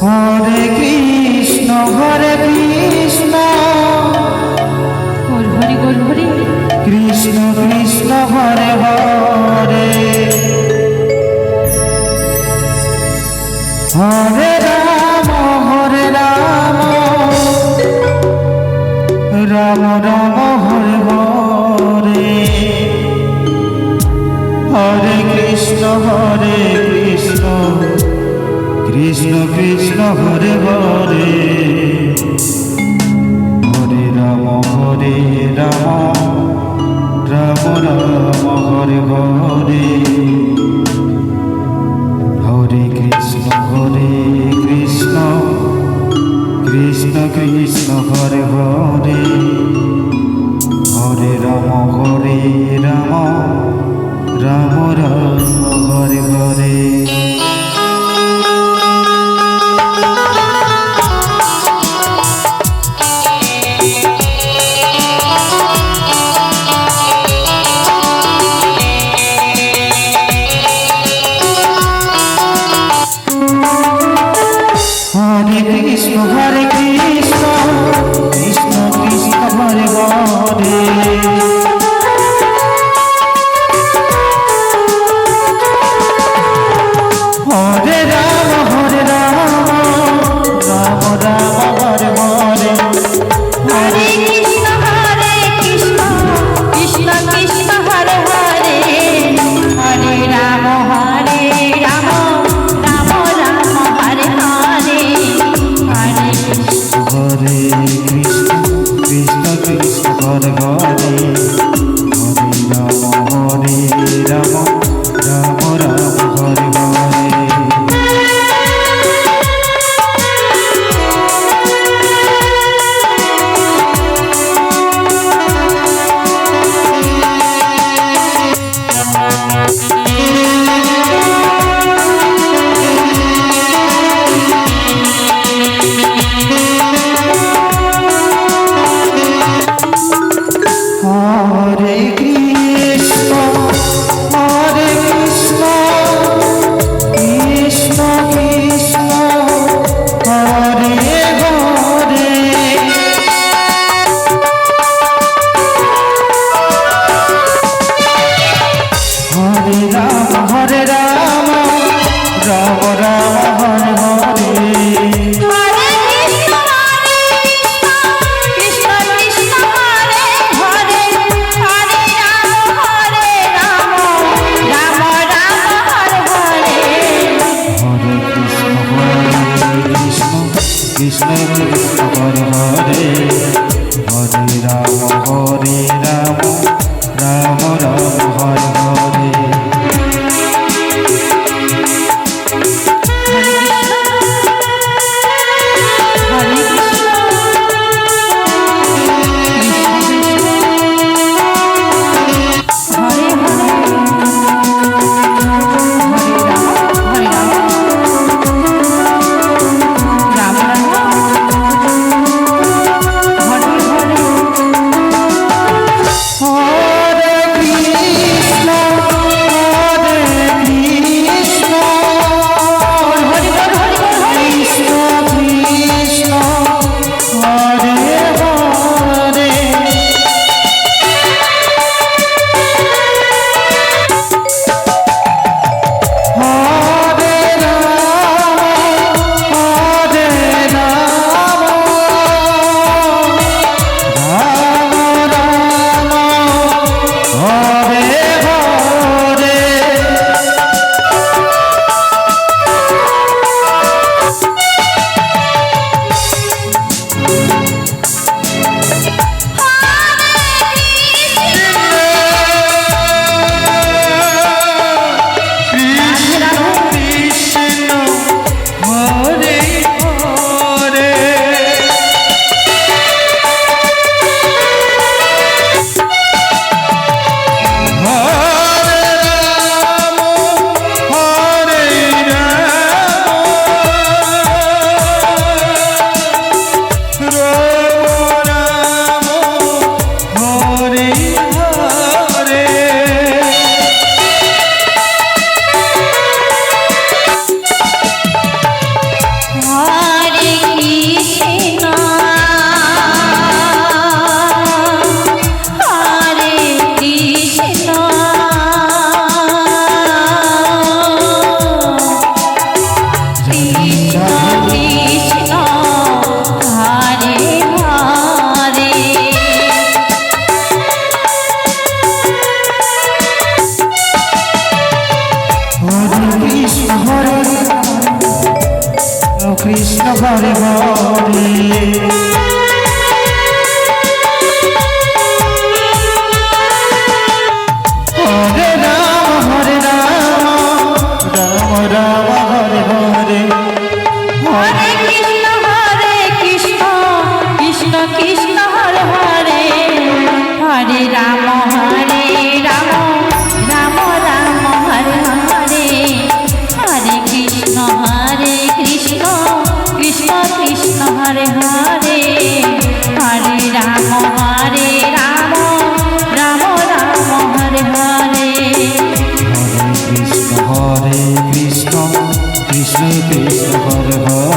Hare Krishna Hari Hari Krishna Krishna Hare Hare Hare Ram Ram Ram Hare Hare Hare Krishna Krishna Krishna Hare Hare Hare Ram Ram Ram Hare Hare Hare Krishna Krishna Krishna Hare Hare Hare Ram Ram Ram Hare Hare Hare Krishna Krishna Krishna Hare Hare Hare Ram Ram Ram Hare Hare Hare Krishna Krishna Krishna Hare Hare Hare Ram Ram Ram Hare Hare Hare Krishna Krishna Krishna Hare Hare Hare Ram Ram Ram Hare Hare Hare Krishna Krishna Krishna Hare Hare